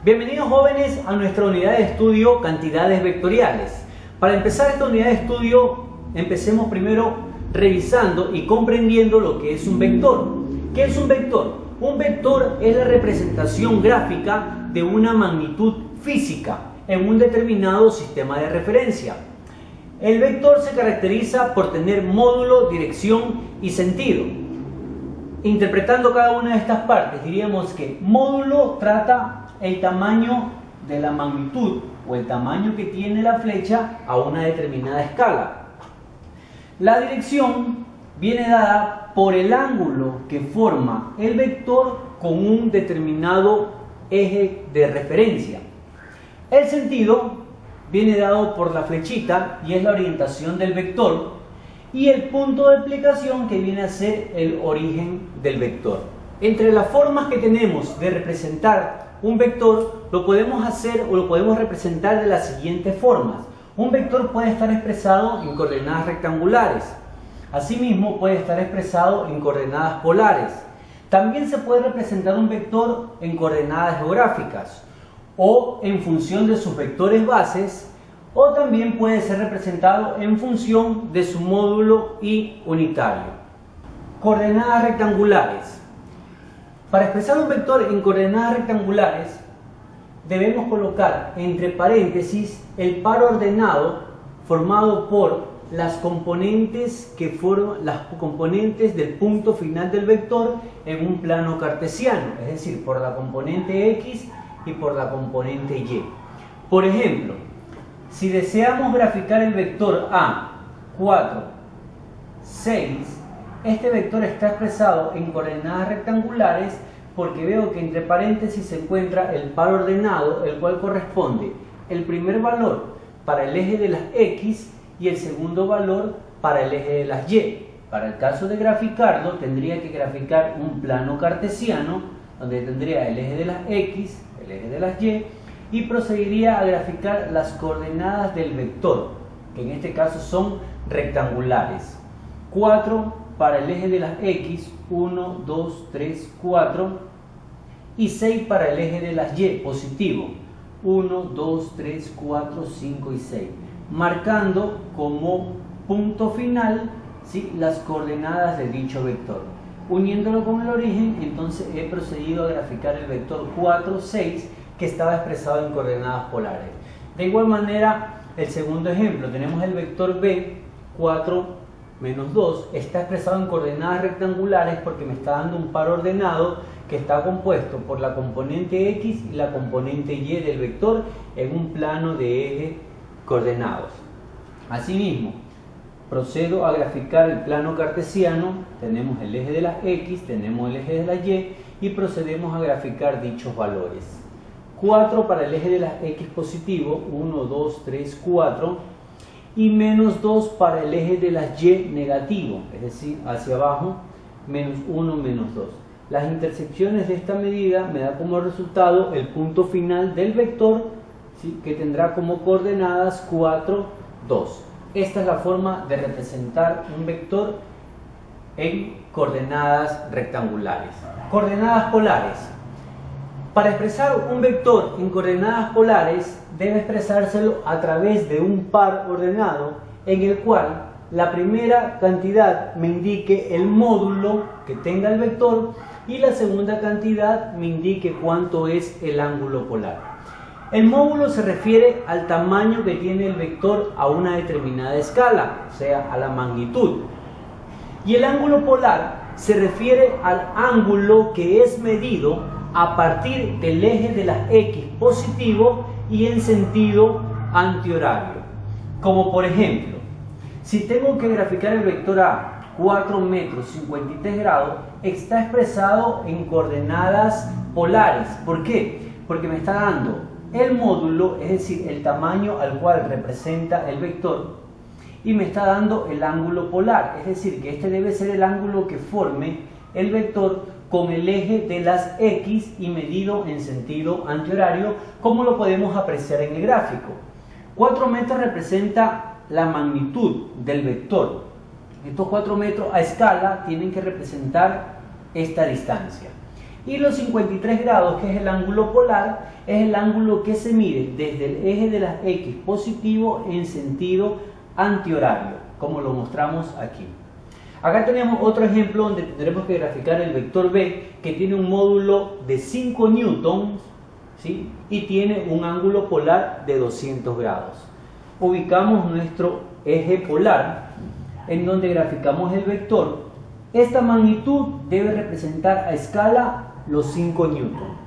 Bienvenidos jóvenes a nuestra unidad de estudio Cantidades Vectoriales. Para empezar esta unidad de estudio, empecemos primero revisando y comprendiendo lo que es un vector. ¿Qué es un vector? Un vector es la representación gráfica de una magnitud física en un determinado sistema de referencia. El vector se caracteriza por tener módulo, dirección y sentido. Interpretando cada una de estas partes, diríamos que módulo trata el tamaño de la magnitud o el tamaño que tiene la flecha a una determinada escala. La dirección viene dada por el ángulo que forma el vector con un determinado eje de referencia. El sentido viene dado por la flechita y es la orientación del vector, y el punto de aplicación que viene a ser el origen del vector. Entre las formas que tenemos de representar un vector, lo podemos hacer o lo podemos representar de las siguientes formas. Un vector puede estar expresado en coordenadas rectangulares. Asimismo, puede estar expresado en coordenadas polares. También se puede representar un vector en coordenadas geográficas o en función de sus vectores bases, o también puede ser representado en función de su módulo y unitario. Coordenadas rectangulares. Para expresar un vector en coordenadas rectangulares, debemos colocar entre paréntesis el par ordenado formado por las componentes que forman las componentes del punto final del vector en un plano cartesiano, es decir, por la componente X y por la componente Y. Por ejemplo, si deseamos graficar el vector A, 4, 6, este vector está expresado en coordenadas rectangulares porque veo que entre paréntesis se encuentra el par ordenado, el cual corresponde el primer valor para el eje de las X y el segundo valor para el eje de las Y. Para el caso de graficarlo, tendría que graficar un plano cartesiano donde tendría el eje de las X, el eje de las Y procedería a graficar las coordenadas del vector, que en este caso son rectangulares. 4 para el eje de las X, 1, 2, 3, 4, y 6 para el eje de las Y, positivo, 1, 2, 3, 4, 5 y 6, marcando como punto final, ¿sí?, las coordenadas de dicho vector. Uniéndolo con el origen, entonces he procedido a graficar el vector 4, 6, que estaba expresado en coordenadas polares. De igual manera, el segundo ejemplo, tenemos el vector B, 4, menos 2, está expresado en coordenadas rectangulares porque me está dando un par ordenado que está compuesto por la componente X y la componente Y del vector en un plano de eje coordenados. Asimismo, procedo a graficar el plano cartesiano, tenemos el eje de las X, tenemos el eje de las Y procedemos a graficar dichos valores. 4 para el eje de las X positivo, 1, 2, 3, 4, y menos 2 para el eje de las Y negativo, es decir, hacia abajo, menos 1, menos 2. Las intersecciones de esta medida me da como resultado el punto final del vector, ¿sí?, que tendrá como coordenadas 4, 2. Esta es la forma de representar un vector en coordenadas rectangulares. Coordenadas polares. Para expresar un vector en coordenadas polares, debe expresárselo a través de un par ordenado en el cual la primera cantidad me indique el módulo que tenga el vector y la segunda cantidad me indique cuánto es el ángulo polar. El módulo se refiere al tamaño que tiene el vector a una determinada escala, o sea, a la magnitud. Y el ángulo polar se refiere al ángulo que es medido a partir del eje de las X positivo y en sentido antihorario. Como por ejemplo, si tengo que graficar el vector A, 4 metros 53 grados, está expresado en coordenadas polares. ¿Por qué? Porque me está dando el módulo, es decir, el tamaño al cual representa el vector, y me está dando el ángulo polar, es decir, que este debe ser el ángulo que forme el vector con el eje de las X y medido en sentido antihorario, como lo podemos apreciar en el gráfico. 4 metros representa la magnitud del vector. Estos 4 metros a escala tienen que representar esta distancia. Y los 53 grados, que es el ángulo polar, es el ángulo que se mide desde el eje de las X positivo en sentido antihorario, como lo mostramos aquí. Acá tenemos otro ejemplo donde tendremos que graficar el vector B, que tiene un módulo de 5 newtons, ¿sí? Y tiene un ángulo polar de 200 grados. Ubicamos nuestro eje polar, en donde graficamos el vector. Esta magnitud debe representar a escala los 5 newtons.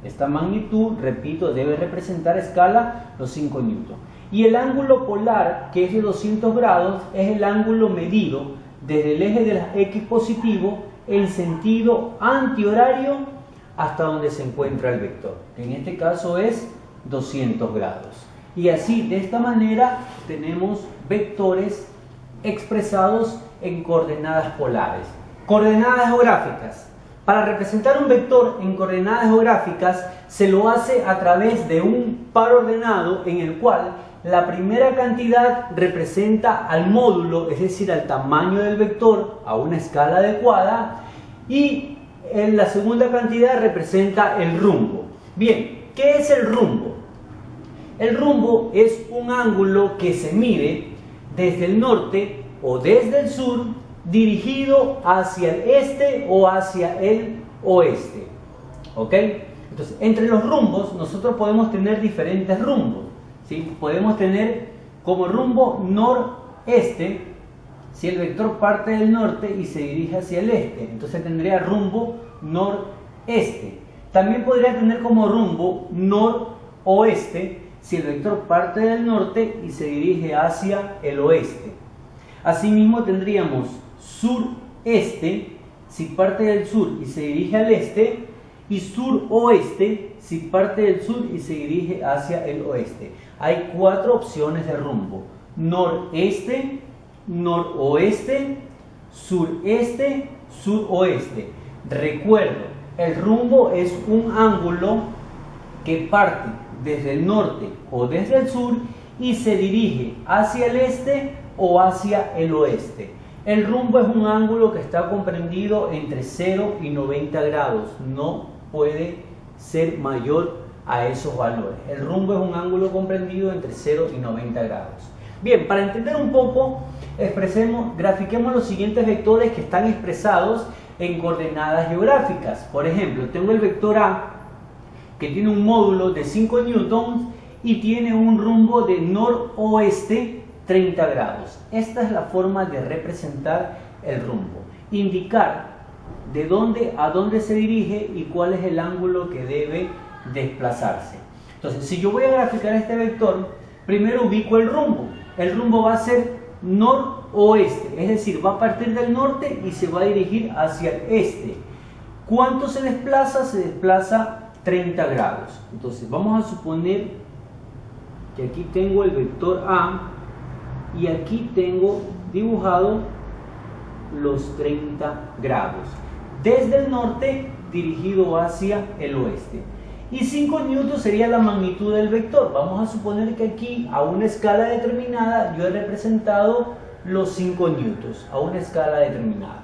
Esta magnitud, repito, debe representar a escala los 5 newtons. Y el ángulo polar, que es de 200 grados, es el ángulo medido desde el eje de las X positivo en sentido antihorario hasta donde se encuentra el vector, que en este caso es 200 grados. Y así, de esta manera, tenemos vectores expresados en coordenadas polares. Coordenadas geográficas. Para representar un vector en coordenadas geográficas se lo hace a través de un par ordenado en el cual la primera cantidad representa al módulo, es decir, al tamaño del vector a una escala adecuada, y la segunda cantidad representa el rumbo. Bien, ¿qué es el rumbo? El rumbo es un ángulo que se mide desde el norte o desde el sur dirigido hacia el este o hacia el oeste. ¿Ok? Entonces, entre los rumbos nosotros podemos tener diferentes rumbos, ¿sí? Podemos tener como rumbo noreste, si el vector parte del norte y se dirige hacia el este, entonces tendría rumbo noreste. También podría tener como rumbo noroeste, si el vector parte del norte y se dirige hacia el oeste. Asimismo tendríamos sureste, si parte del sur y se dirige al este, y suroeste, si parte del sur y se dirige hacia el oeste. Hay 4 opciones de rumbo: noreste, noroeste, sureste, suroeste. Recuerdo, el rumbo es un ángulo que parte desde el norte o desde el sur y se dirige hacia el este o hacia el oeste. El rumbo es un ángulo que está comprendido entre 0 y 90 grados. No puede ser mayor a esos valores. El rumbo es un ángulo comprendido entre 0 y 90 grados. Bien, para entender un poco, grafiquemos los siguientes vectores que están expresados en coordenadas geográficas. Por ejemplo, tengo el vector A, que tiene un módulo de 5 newtons y tiene un rumbo de noroeste 30 grados. Esta es la forma de representar el rumbo. Indicar de dónde a dónde se dirige y cuál es el ángulo que debe desplazarse. Entonces, si yo voy a graficar este vector, primero ubico el rumbo. El rumbo va a ser noroeste, es decir, va a partir del norte y se va a dirigir hacia el este. ¿Cuánto se desplaza? Se desplaza 30 grados. Entonces, vamos a suponer que aquí tengo el vector A y aquí tengo dibujado los 30 grados. Desde el norte dirigido hacia el oeste. Y 5 newtons sería la magnitud del vector. Vamos a suponer que aquí, a una escala determinada, yo he representado los 5 newtons, a una escala determinada.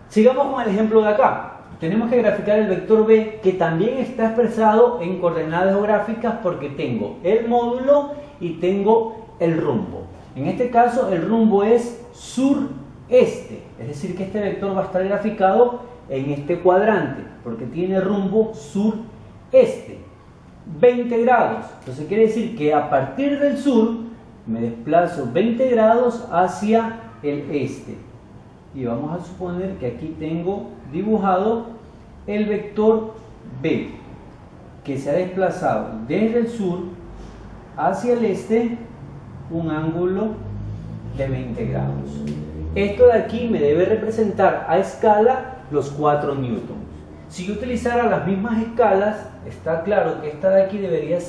Sigamos con el ejemplo de acá. Tenemos que graficar el vector B, que también está expresado en coordenadas geográficas porque tengo el módulo y tengo el rumbo. En este caso, el rumbo es sureste, es decir, que este vector va a estar graficado en este cuadrante, porque tiene rumbo sureste, 20 grados. Entonces quiere decir que a partir del sur me desplazo 20 grados hacia el este. Y vamos a suponer que aquí tengo dibujado el vector B, que se ha desplazado desde el sur hacia el este un ángulo de 20 grados. Esto de aquí me debe representar a escala los 4 newtons. Si yo utilizara las mismas escalas, está claro que esta de aquí debería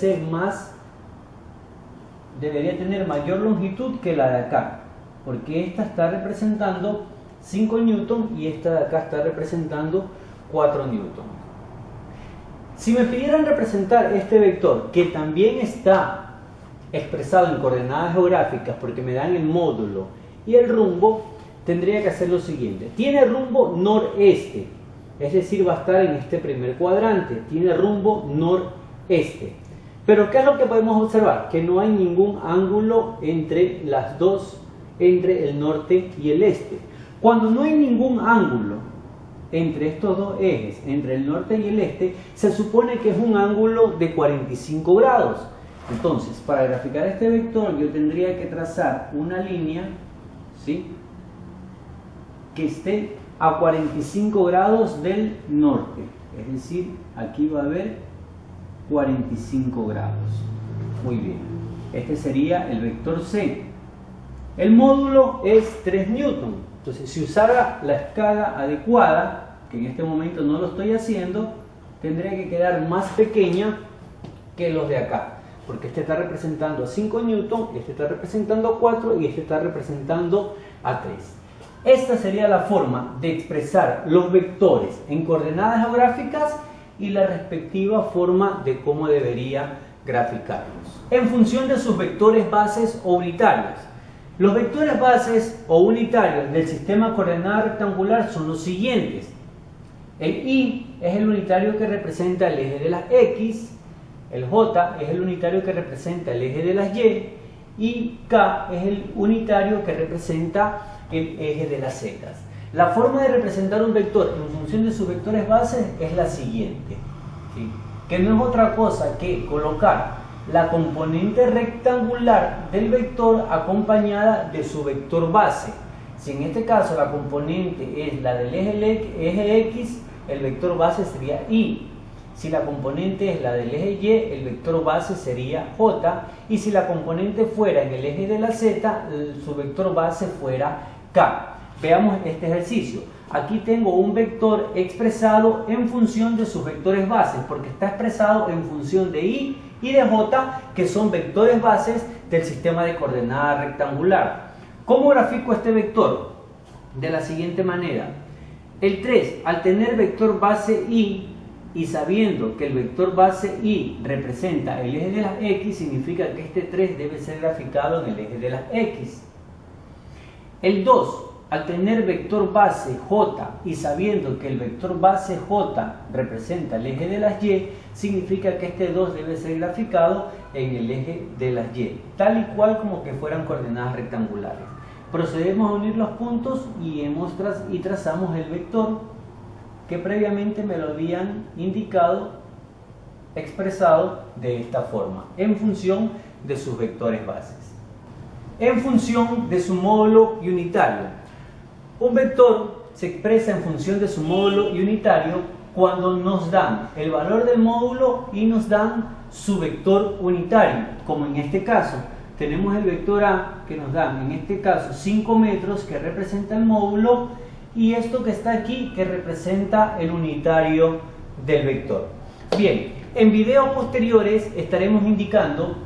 tener mayor longitud que la de acá, porque esta está representando 5 newtons y esta de acá está representando 4 newtons. Si me pidieran representar este vector, que también está expresado en coordenadas geográficas porque me dan el módulo y el rumbo, tendría que hacer lo siguiente. Tiene rumbo noreste, es decir, va a estar en este primer cuadrante, tiene rumbo noreste. Pero ¿qué es lo que podemos observar? Que no hay ningún ángulo entre las dos, entre el norte y el este. Cuando no hay ningún ángulo entre estos dos ejes, entre el norte y el este, se supone que es un ángulo de 45 grados. Entonces, para graficar este vector, yo tendría que trazar una línea, ¿sí?, que esté a 45 grados del norte. Es decir, aquí va a haber 45 grados. Muy bien. Este sería el vector C. El módulo es 3 newton. Entonces, si usara la escala adecuada, que en este momento no lo estoy haciendo, tendría que quedar más pequeña que los de acá. Porque este está representando a 5 newton, este está representando a 4 y este está representando a 3. Esta sería la forma de expresar los vectores en coordenadas geográficas y la respectiva forma de cómo debería graficarlos. En función de sus vectores bases o unitarios. Los vectores bases o unitarios del sistema coordenada rectangular son los siguientes. El Y es el unitario que representa el eje de las X, el J es el unitario que representa el eje de las y K es el unitario que representa el eje de las Z. La forma de representar un vector en función de sus vectores bases es la siguiente, ¿sí?, que no es otra cosa que colocar la componente rectangular del vector acompañada de su vector base. Si en este caso la componente es la del eje X, el vector base sería Y. Si la componente es la del eje Y, el vector base sería J. Y si la componente fuera en el eje de la Z, su vector base fuera K. Veamos este ejercicio. Aquí tengo un vector expresado en función de sus vectores bases, porque está expresado en función de Y y de J, que son vectores bases del sistema de coordenada rectangular. ¿Cómo grafico este vector? De la siguiente manera. El 3, al tener vector base Y y sabiendo que el vector base Y representa el eje de las X, significa que este 3 debe ser graficado en el eje de las X. El 2, al tener vector base J y sabiendo que el vector base J representa el eje de las Y, significa que este 2 debe ser graficado en el eje de las Y, tal y cual como que fueran coordenadas rectangulares. Procedemos a unir los puntos y trazamos el vector que previamente me lo habían indicado, expresado de esta forma, en función de sus vectores bases. En función de su módulo unitario. Un vector se expresa en función de su módulo unitario cuando nos dan el valor del módulo y nos dan su vector unitario, como en este caso. Tenemos el vector A que nos dan, en este caso, 5 metros, que representa el módulo, y esto que está aquí que representa el unitario del vector. Bien, en videos posteriores estaremos indicando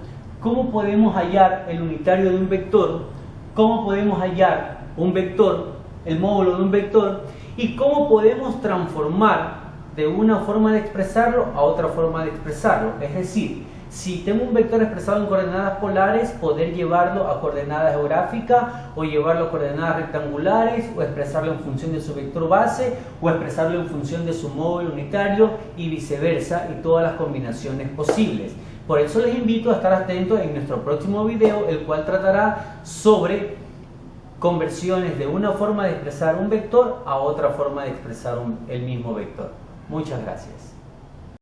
cómo podemos hallar el unitario de un vector, cómo podemos hallar un vector, el módulo de un vector, y cómo podemos transformar de una forma de expresarlo a otra forma de expresarlo. Es decir, si tengo un vector expresado en coordenadas polares, poder llevarlo a coordenadas geográficas, o llevarlo a coordenadas rectangulares, o expresarlo en función de su vector base, o expresarlo en función de su módulo unitario, y viceversa, y todas las combinaciones posibles. Por eso les invito a estar atentos en nuestro próximo video, el cual tratará sobre conversiones de una forma de expresar un vector a otra forma de expresar el mismo vector. Muchas gracias.